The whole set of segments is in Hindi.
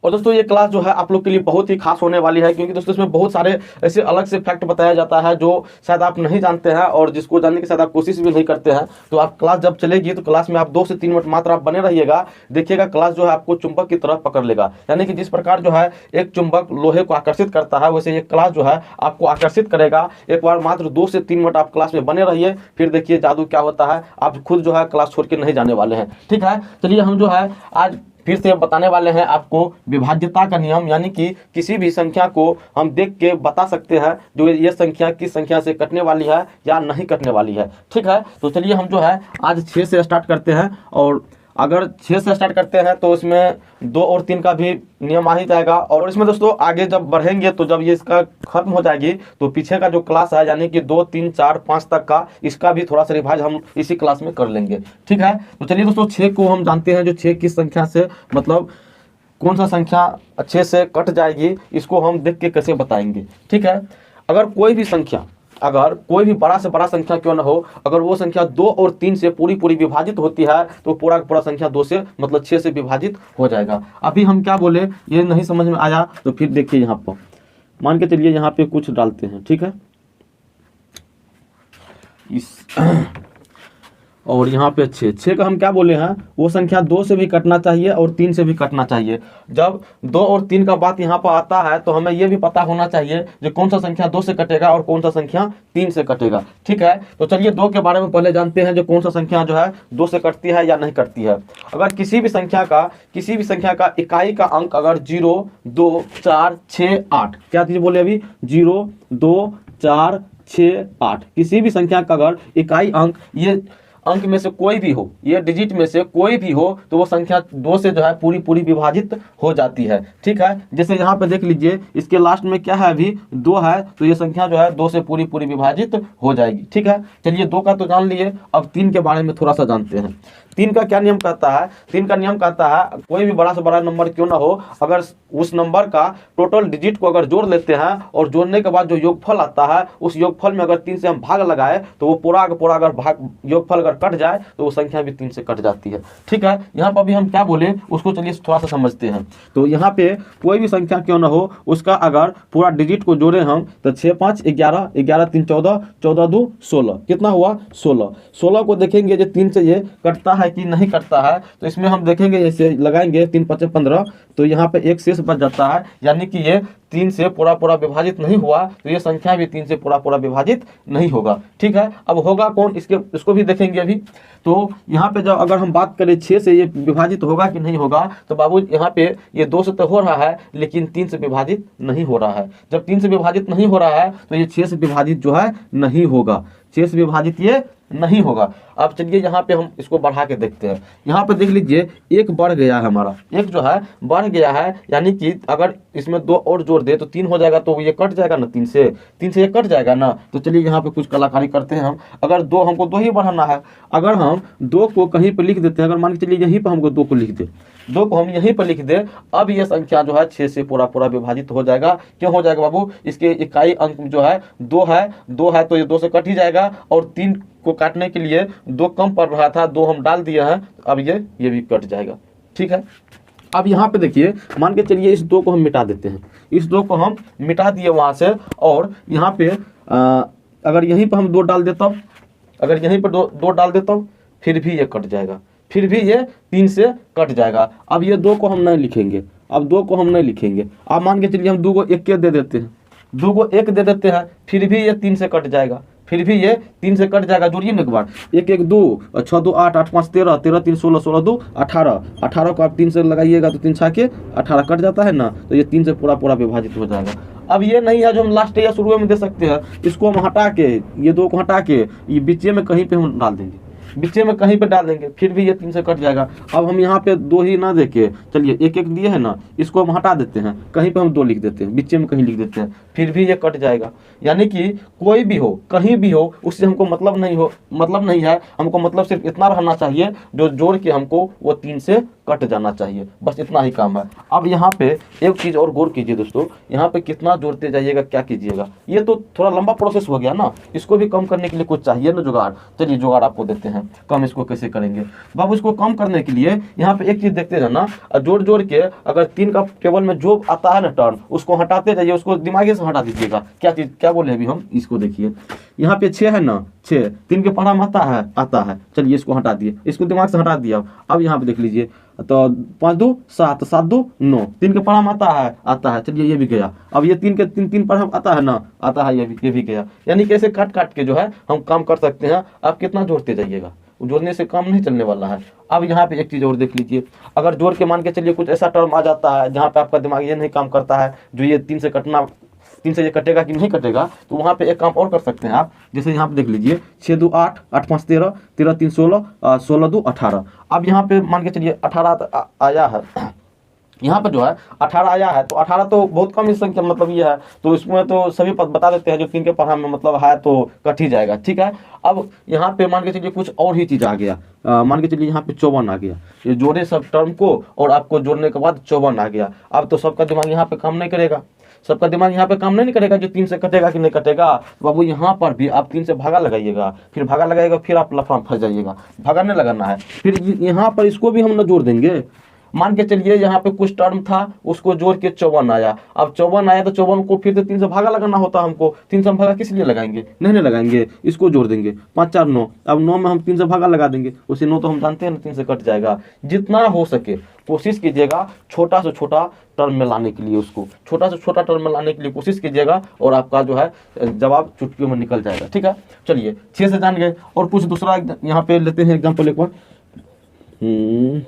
और दोस्तों ये क्लास जो है आप लोग के लिए बहुत ही खास होने वाली है, क्योंकि दोस्तों इसमें बहुत सारे ऐसे अलग से फैक्ट बताया जाता है जो शायद आप नहीं जानते हैं और जिसको जानने की शायद आप कोशिश भी नहीं करते हैं। तो आप क्लास जब चलेगी तो क्लास में आप 2 से 3 मिनट मात्र आप बने रहिएगा, देखिएगा क्लास जो है आपको चुंबक की तरह पकड़ लेगा। यानी कि जिस प्रकार जो है एक चुंबक लोहे को आकर्षित करता है, वैसे ये क्लास जो है आपको आकर्षित करेगा। एक बार मात्र 2 से 3 मिनट आप क्लास में बने रहिए, फिर देखिए जादू क्या होता है, आप खुद जो है क्लास छोड़ के नहीं जाने वाले हैं। ठीक है, चलिए हम जो है आज फिर से बताने वाले हैं आपको विभाज्यता का नियम, यानी कि किसी भी संख्या को हम देख के बता सकते हैं जो ये संख्या किस संख्या से कटने वाली है या नहीं कटने वाली है। ठीक है, तो चलिए हम जो है आज 6 से स्टार्ट करते हैं, और अगर 6 से स्टार्ट करते हैं तो इसमें 2 और 3 का भी नियम आ ही जाएगा। और इसमें दोस्तों आगे जब बढ़ेंगे तो जब ये इसका खत्म हो जाएगी तो पीछे का जो क्लास है यानी कि 2, 3, 4, 5 तक का, इसका भी थोड़ा सा रिवाइज हम इसी क्लास में कर लेंगे। ठीक है, तो चलिए दोस्तों 6 को हम जानते हैं, जो 6 किस संख्या से मतलब कौन सा संख्या 6 से कट जाएगी, इसको हम देख के कैसे बताएंगे। ठीक है, अगर कोई भी संख्या, अगर कोई भी बड़ा से बड़ा संख्या क्यों ना हो, अगर वो संख्या 2 और 3 से पूरी विभाजित होती है तो पूरा पूरा संख्या 2 से मतलब 6 से विभाजित हो जाएगा। अभी हम क्या बोले ये नहीं समझ में आया तो फिर देखिए यहाँ पर मान के चलिए यहाँ पे कुछ डालते हैं। ठीक है, इस और यहाँ पे 6 का हम क्या बोले हैं, वो संख्या 2 से भी कटना चाहिए और 3 से भी कटना चाहिए। जब 2 और 3 का बात यहाँ पर आता है तो हमें ये भी पता होना चाहिए जो कौन सा संख्या 2 से कटेगा और कौन सा संख्या 3 से कटेगा। ठीक है, तो चलिए 2 के बारे में पहले जानते हैं, जो कौन सा संख्या जो है 2 से कटती है या नहीं कटती है। अगर किसी भी संख्या का इकाई का अंक अगर 0, 2, 4, 6, 8, क्या चीज बोले अभी, 0, 2, 4, 6, 8, किसी भी संख्या का अगर इकाई अंक ये अंक में से कोई भी हो, ये डिजिट में से कोई भी हो, तो वो संख्या 2 से जो है पूरी विभाजित हो जाती है। ठीक है, जैसे यहाँ पे देख लीजिए इसके लास्ट में क्या है, अभी 2 है, तो ये संख्या जो है 2 से पूरी विभाजित हो जाएगी। ठीक है, चलिए 2 का तो जान लिए, अब 3 के बारे में थोड़ा सा जानते हैं। 3 का क्या नियम कहता है, 3 का नियम कहता है कोई भी बड़ा से बड़ा नंबर क्यों ना हो, अगर उस नंबर का टोटल डिजिट को अगर जोड़ लेते हैं और जोड़ने के बाद जो योगफल आता है, उस योगफल में अगर 3 से हम भाग लगाए तो वो पूरा अगर भाग योगफल अगर कट जाए तो वो संख्या भी 3 से कट जाती है। ठीक है, यहाँ पर अभी हम क्या बोले उसको चलिए थोड़ा सा समझते हैं। तो यहाँ पे कोई भी संख्या क्यों ना हो, उसका अगर पूरा डिजिट को जोड़े हम तो 6, 5, 11, 11, 3, 14, 14, 2, 16, कितना हुआ 16। 16 को देखेंगे जो 3 से ये कटता है कि नहीं कटता है, तो इसमें हम देखेंगे जैसे लगाएंगे 3, 5, 15, तो यहाँ पे एक शेष बच जाता है, यानी कि ये 3 से पूरा विभाजित नहीं हुआ, तो ये संख्या भी 3 से पूरा विभाजित नहीं होगा। ठीक है, अब होगा कौन, इसको भी देखेंगे अभी। तो यहाँ पे जब अगर हम बात करें 6 से ये विभाजित होगा कि नहीं होगा, तो बाबू यहाँ पे ये 2 से तो हो रहा है लेकिन 3 से विभाजित नहीं हो रहा है। जब 3 से विभाजित नहीं हो रहा है तो ये 6 से विभाजित जो है नहीं होगा, 6 से विभाजित ये नहीं होगा। अब चलिए यहाँ पे हम इसको बढ़ा के देखते हैं। यहाँ पे देख लीजिए 1 बढ़ गया है, हमारा 1 जो है बढ़ गया है, यानी कि अगर इसमें 2 और जोड़ दे तो 3 हो जाएगा, तो ये कट जाएगा ना 3 से ये कट जाएगा ना। तो चलिए यहाँ पे कुछ कलाकारी करते हैं हम। अगर 2 हमको 2 ही बढ़ाना है, अगर हम 2 को कहीं पर लिख देते हैं, अगर मान के चलिए यहीं पर हमको 2 को लिख दे, 2 को हम यहीं पर लिख दे, अब ये संख्या जो है 6 से पूरा विभाजित हो जाएगा। क्यों हो जाएगा बाबू, इसके इकाई अंक जो है 2 है तो ये 2 से कट ही जाएगा, और 3 को काटने के लिए 2 कम पड़ रहा था, 2 हम डाल दिए हैं, अब ये भी कट जाएगा। ठीक है, अब यहाँ पे देखिए मान के चलिए इस 2 को हम मिटा देते हैं, इस 2 को हम मिटा दिए वहाँ से, और यहाँ पे अगर यहीं पर हम 2 डाल देता हूँ, अगर यहीं पर 2 डाल देता हूँ, फिर भी ये कट जाएगा, फिर भी ये 3 से कट जाएगा। अब ये 2 को हम नहीं लिखेंगे, अब 2 को हम नहीं लिखेंगे। अब मान के चलिए हम 2 को 1 दे देते हैं, 2 को 1 दे देते हैं, फिर भी ये 3 से कट जाएगा, फिर भी ये 3 से कट जाएगा। जोड़िए ना एक बार, 1, 1, 2, 6, 2, 8, 8, 5, 13, 13, 3, 16, 16, 2, 18, 18 को आप 3 से लगाइएगा तो 3 छाके 18 कट जाता है ना, तो ये 3 से पूरा विभाजित हो जाएगा। अब ये नहीं है जो हम लास्ट या शुरू में दे सकते हैं, इसको हम हटा के, ये 2 को हटा के ये बीच में कहीं पे हम डाल देंगे, बीच में कहीं पे डाल देंगे, फिर भी ये 3 से कट जाएगा। अब हम यहाँ पे 2 ही ना देके चलिए 1, 1 दिए है ना, इसको हम हटा देते हैं, कहीं पे हम 2 लिख देते हैं, बीच में कहीं लिख देते हैं, फिर भी ये कट जाएगा। यानी कि कोई भी हो, कहीं भी हो, उससे हमको मतलब नहीं है, हमको मतलब सिर्फ इतना रहना चाहिए जो जोड़ के हमको वो 3 से कट जाना चाहिए, बस इतना ही काम है। अब यहाँ पे एक चीज़ और गौर कीजिए दोस्तों, यहाँ पे कितना जोड़ते जाइएगा, क्या कीजिएगा, ये तो थोड़ा लंबा प्रोसेस हो गया ना, इसको भी कम करने के लिए कुछ चाहिए ना जुगाड़। चलिए जुगाड़ आपको देते हैं। हैं कम इसको कैसे करेंगे। बाबू इसको कम करने के लिए यहाँ पे एक चीज़ देखते जाना, जोड़ जोड़ के अगर 3 का टेबल में जो आता है ना टर्म उसको हटाते जाइए, उसको दिमागी से हटा दीजिएगा। क्या चीज़ क्या बोले अभी हम, इसको देखिए यहाँ पे 6 है ना, 6 3 के पढ़ा में आता है, चलिए इसको हटा दिए, इसको दिमाग से हटा दिया। अब यहाँ पे देख लीजिए तो 5 2 7 7 2 9, 3 के पढ़ा में आता है, चलिए ये भी गया। अब ये 3 के 3 पढ़ा आता है ना, आता है, ये भी गया। यानी कैसे काट काट के जो है हम काम कर सकते हैं। आप कितना जोड़ते जाइएगा, जोड़ने से काम नहीं चलने वाला है। अब यहाँ पे एक चीज़ और देख लीजिए, अगर जोड़ के मान के चलिए कुछ ऐसा टर्म आ जाता है जहाँ पे आपका दिमाग ये नहीं काम करता है, जो ये 3 से कटना, 3 से ये कटेगा कि नहीं कटेगा, तो वहाँ पे एक काम और कर सकते हैं आप। जैसे यहाँ पे देख लीजिए 6 2 8 8 5 13 13 3 16 16 2 18। अब यहाँ पे मान के चलिए 18 आया है, यहाँ पर जो है 18 आया है, तो 18 तो बहुत कम ही संख्या मतलब ये है, तो इसमें तो सभी पद बता देते हैं जो 3 के पढ़ा में मतलब है तो कट ही जाएगा। ठीक है, अब यहाँ पे मान के चलिए कुछ और ही चीज़ आ गया, मान के चलिए यहाँ पे 54 आ गया, ये जोड़े सब टर्म को और आपको जोड़ने के बाद 54 आ गया। अब तो सबका दिमाग यहाँ पे काम नहीं करेगा, सबका दिमाग यहाँ पे काम नहीं करेगा जो 3 से कटेगा कि नहीं कटेगा। बाबू यहाँ पर भी आप 3 से भागा लगाइएगा, फिर भागा लगाएगा, फिर आप लफड़ा फंस जाइएगा, भागा नहीं लगाना है। फिर यहाँ पर इसको भी हम न जोड़ देंगे, मान के चलिए यहाँ पे कुछ टर्म था उसको जोड़ के 54 आया। अब 54 आया तो 54 को फिर से 3 से भागा लगाना होता है हमको, 3 से हम भागा किस लिए लगाएंगे, नहीं लगाएंगे, इसको जोड़ देंगे 5 4 9। अब 9 में हम 3 से भागा लगा देंगे, उसे 9 तो हम जानते हैं ना 3 से कट जाएगा। जितना हो सके कोशिश कीजिएगा छोटा से छोटा टर्म में लाने के लिए, उसको छोटा से छोटा टर्म में लाने के लिए कोशिश कीजिएगा और आपका जो है जवाब चुटकियों में निकल जाएगा। ठीक है, चलिए 6 से जान गए और कुछ दूसरा यहाँ पे लेते हैं एग्जाम्पल एक बार।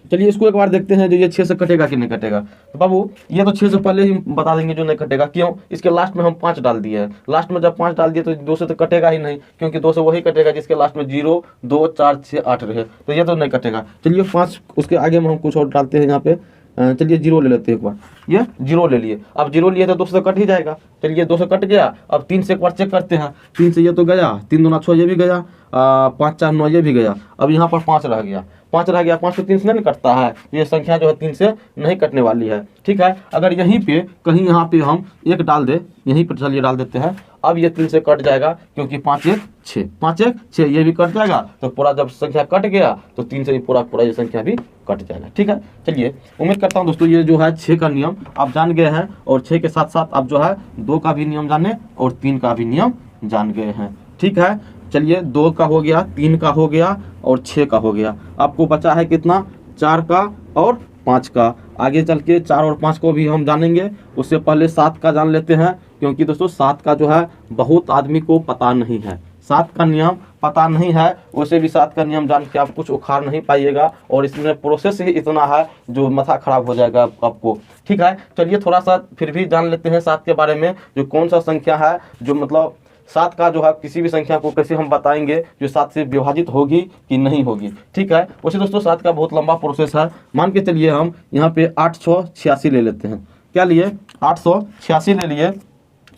चलिए इसको एक बार देखते हैं जो ये 6 से कटेगा कि नहीं कटेगा। तो बाबू ये तो 6 से पहले ही बता देंगे जो नहीं कटेगा, क्यों, इसके लास्ट में हम 5 डाल दिए हैं। लास्ट में जब 5 डाल दिए तो 2 से तो कटेगा ही नहीं, क्योंकि 2 से वही कटेगा जिसके लास्ट में 0 2 4 6 8 रहे, तो ये तो नहीं कटेगा। चलिए 5 उसके आगे में हम कुछ और डालते हैं यहाँ पे, चलिए 0 ले लेते हैं एक बार, ये 0 ले लिए। अब 0 लिए तो 2 से कट ही जाएगा, चलिए 2 से कट गया। अब 3 से एक बार चेक करते हैं, 3 से ये तो गया, 3 2 6 ये भी गया, 5 4 9 ये भी गया। अब यहाँ पर 5 रह गया, 5 रह गया, 5 तो 3 से नहीं कटता है, ये संख्या जो है 3 से नहीं कटने वाली है। ठीक है, अगर यहीं पे कहीं यहाँ पे हम 1 डाल दे, यहीं पर चलिए डाल देते हैं। अब ये 3 से कट जाएगा क्योंकि 5 1 6, 5 1 6 ये भी कट जाएगा, तो पूरा जब संख्या कट गया तो 3 से भी पूरा ये संख्या भी कट जाएगा। ठीक है, चलिए उम्मीद करता हूँ दोस्तों ये जो है 6 का नियम आप जान गए हैं, और 6 के साथ साथ आप जो है 2 का भी नियम जाने और 3 का भी नियम जान गए हैं। ठीक है, चलिए 2 का हो गया, 3 का हो गया और 6 का हो गया। आपको बचा है कितना, 4 का और 5 का। आगे चल के 4 और 5 को भी हम जानेंगे, उससे पहले 7 का जान लेते हैं, क्योंकि दोस्तों 7 का जो है बहुत आदमी को पता नहीं है, 7 का नियम पता नहीं है। वैसे भी 7 का नियम जान के आप कुछ उखाड़ नहीं पाइएगा, और इसमें प्रोसेस ही इतना है जो माथा खराब हो जाएगा आपको। ठीक है, चलिए थोड़ा सा फिर भी जान लेते हैं 7 के बारे में, जो कौन सा संख्या है जो मतलब 7 का जो है किसी भी संख्या को कैसे हम बताएंगे जो 7 से विभाजित होगी कि नहीं होगी। ठीक है, वैसे दोस्तों 7 का बहुत लंबा प्रोसेस है। मान के चलिए हम यहाँ पे 886 ले लेते हैं, क्या लिए 886 ले लिए।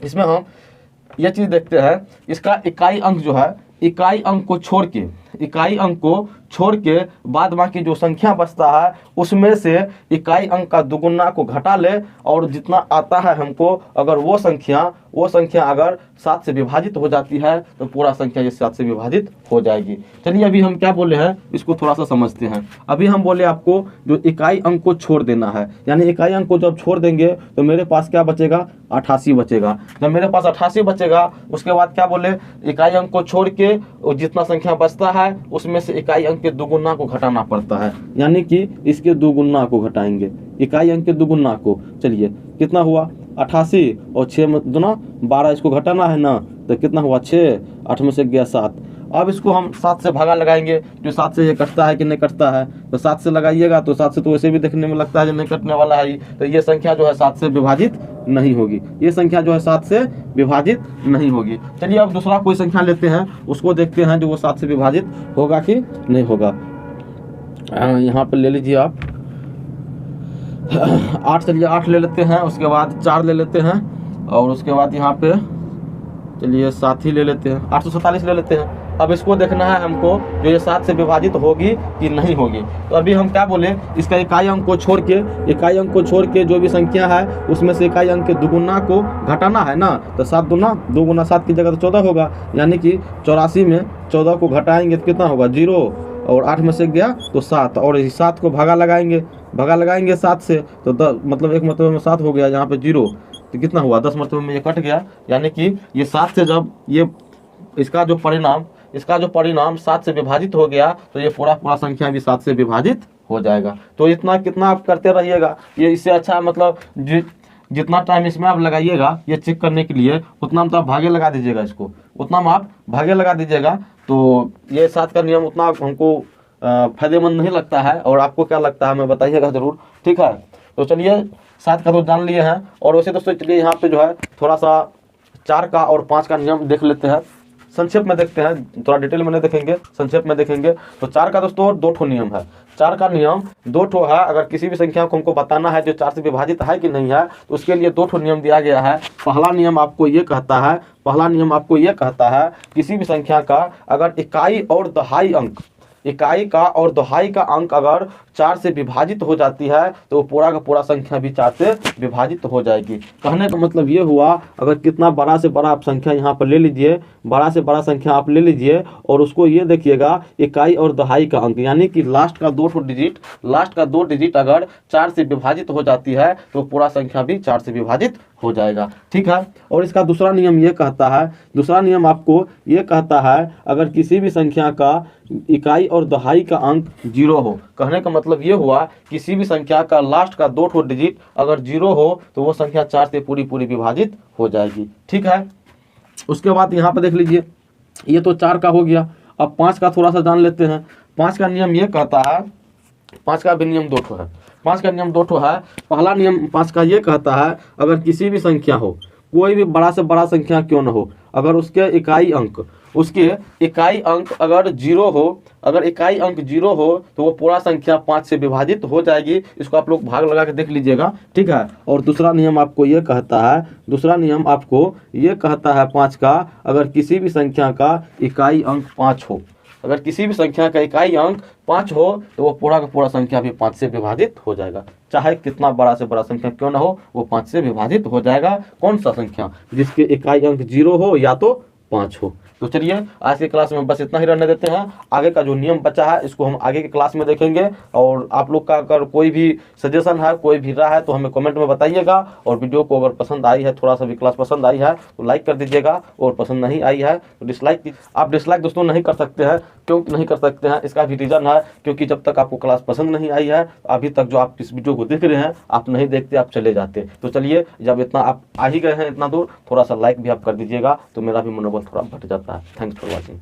इसमें हम ये चीज़ देखते हैं, इसका इकाई अंक जो है, इकाई अंक को छोड़ के, इकाई अंक को छोड़ के बाद बाकी जो संख्या बचता है उसमें से इकाई अंक का दुगुना को घटा ले, और जितना आता है हमको अगर वो संख्या अगर 7 से विभाजित हो जाती है तो पूरा संख्या ये 7 से विभाजित हो जाएगी। चलिए अभी हम क्या बोले हैं इसको थोड़ा सा समझते हैं। अभी हम बोले आपको जो इकाई अंक को छोड़ देना है, यानी इकाई अंक को जब छोड़ देंगे तो मेरे पास क्या बचेगा, 88 बचेगा। जब मेरे पास 88 बचेगा उसके बाद क्या बोले, इकाई अंक को छोड़ के जितना संख्या बचता है उसमें से इकाई अंक के दुगुना को घटाना पड़ता है, यानी कि इसके दुगुना को घटाएंगे, इकाई अंक के दुगुना को। चलिए कितना हुआ 88 और 6 में 2 12, इसको घटाना है ना, तो कितना हुआ 6, 8 में से गया 7। अब इसको हम 7 से भागा लगाएंगे, जो 7 से ये कटता है कि नहीं कटता है, तो 7 से लगाइएगा तो 7 से तो वैसे भी देखने में लगता है जो नहीं कटने वाला है, तो ये संख्या जो है 7 से विभाजित नहीं होगी, ये संख्या जो है 7 से विभाजित नहीं होगी। चलिए अब दूसरा कोई संख्या लेते हैं, उसको देखते हैं जो वो 7 से विभाजित होगा कि नहीं होगा। यहाँ पर ले लीजिए आप 8, चलिए 8 ले लेते हैं, उसके बाद 4 ले लेते हैं, और उसके बाद यहाँ पे चलिए 7 ही ले लेते हैं, 847 ले लेते हैं। अब इसको देखना है हमको, जो ये 7 से विभाजित होगी कि नहीं होगी। तो अभी हम क्या बोले, इसका इकाई अंक को छोड़ के जो भी संख्या है उसमें से इकाई अंक के दुगुना को घटाना है ना। तो 7 दूना 7 की जगह तो 14 होगा, यानी कि 84 में 14 को घटाएंगे तो कितना होगा 0, और 8 में से गया तो 7, और इस 7 को भागा लगाएंगे 7 से, तो मतलब एक मरतबे में 7 हो गया, यहाँ पे 0, तो कितना हुआ 10 मरतबे में ये कट गया। यानी कि ये 7 से जब ये इसका जो परिणाम 7 से विभाजित हो गया तो ये पूरा संख्या भी 7 से विभाजित हो जाएगा। तो इतना कितना आप करते रहिएगा, ये इससे अच्छा मतलब जितना टाइम इसमें आप लगाइएगा ये चेक करने के लिए, उतना में तो आप भागे लगा दीजिएगा, इसको उतना में आप भागे लगा दीजिएगा। तो ये 7 का नियम उतना हमको फायदेमंद नहीं लगता है, और आपको क्या लगता है हमें बताइएगा ज़रूर, ठीक है। तो चलिए 7 का तो जान लिए हैं, और वैसे दोस्तों चलिए यहाँ पे जो है थोड़ा सा 4 का और 5 का नियम देख लेते हैं, संक्षेप में देखते हैं, थोड़ा डिटेल में नहीं देखेंगे, संक्षेप में देखेंगे। तो 4 का दोस्तों 2 ठो नियम है, 4 का नियम 2 ठो है। अगर किसी भी संख्या को हमको बताना है जो 4 से विभाजित है कि नहीं है, तो उसके लिए 2 ठो नियम दिया गया है। पहला नियम आपको ये कहता है किसी भी संख्या का अगर इकाई और दहाई का अंक अगर 4 से विभाजित हो जाती है तो वो पूरा का पूरा संख्या भी 4 से विभाजित हो जाएगी। कहने का मतलब ये हुआ, अगर कितना बड़ा से बड़ा आप संख्या यहाँ पर ले लीजिए, बड़ा से बड़ा संख्या आप ले लीजिए, और उसको ये देखिएगा इकाई और दहाई का अंक, यानी कि लास्ट का 2 डिजिट अगर 4 से विभाजित हो जाती है तो पूरा संख्या भी 4 से विभाजित हो जाएगा, ठीक है। और इसका दूसरा नियम आपको ये कहता है अगर किसी भी संख्या का इकाई और दहाई का अंक 0 हो। कहने का मतलब ये हुआ किसी भी संख्या का लास्ट का 2 डिजिट अगर 0 हो तो वो संख्या 4 से पूरी विभाजित हो जाएगी, ठीक है। उसके बाद यहाँ पे देख लीजिए, ये तो 4 का हो गया। अब 5 का थोड़ा सा जान लेते हैं। 5 का नियम ये कहता है, 5 का भी नियम 2 ठो है। 5 का नियम 2 ठो है। पहला नियम 5 का ये कहता है अगर किसी भी संख्या हो, कोई भी बड़ा से बड़ा संख्या क्यों न हो, अगर उसके इकाई अंक अगर 0 हो, तो वो पूरा संख्या 5 से विभाजित हो जाएगी। इसको आप लोग भाग लगा के देख लीजिएगा, ठीक है। और दूसरा नियम आपको ये कहता है 5 का अगर किसी भी संख्या का इकाई अंक 5 हो, अगर किसी भी संख्या का इकाई अंक 5 हो तो वो पूरा का पूरा संख्या भी 5 से विभाजित हो जाएगा। चाहे कितना बड़ा से बड़ा संख्या क्यों ना हो, वो 5 से विभाजित हो जाएगा। कौन सा संख्या? जिसके इकाई अंक 0 हो या तो 5 हो। तो चलिए आज की क्लास में बस इतना ही रहने देते हैं। आगे का जो नियम बचा है इसको हम आगे की क्लास में देखेंगे। और आप लोग का अगर कोई भी सजेशन है, कोई भी राय है तो हमें कमेंट में बताइएगा। और वीडियो को अगर पसंद आई है, थोड़ा सा भी क्लास पसंद आई है तो लाइक कर दीजिएगा, और पसंद नहीं आई है तो डिसलाइक। आप डिसलाइक दोस्तों नहीं कर सकते हैं। क्यों नहीं कर सकते हैं? इसका भी रीज़न है, क्योंकि जब तक आपको क्लास पसंद नहीं आई है, अभी तक जो आप इस वीडियो को देख रहे हैं आप नहीं देखते, आप चले जाते। तो चलिए, जब इतना आप आ ही गए हैं इतना दूर, थोड़ा सा लाइक भी आप कर दीजिएगा तो मेरा भी मनोबल थोड़ा बढ़ जाता है। Thanks for watching.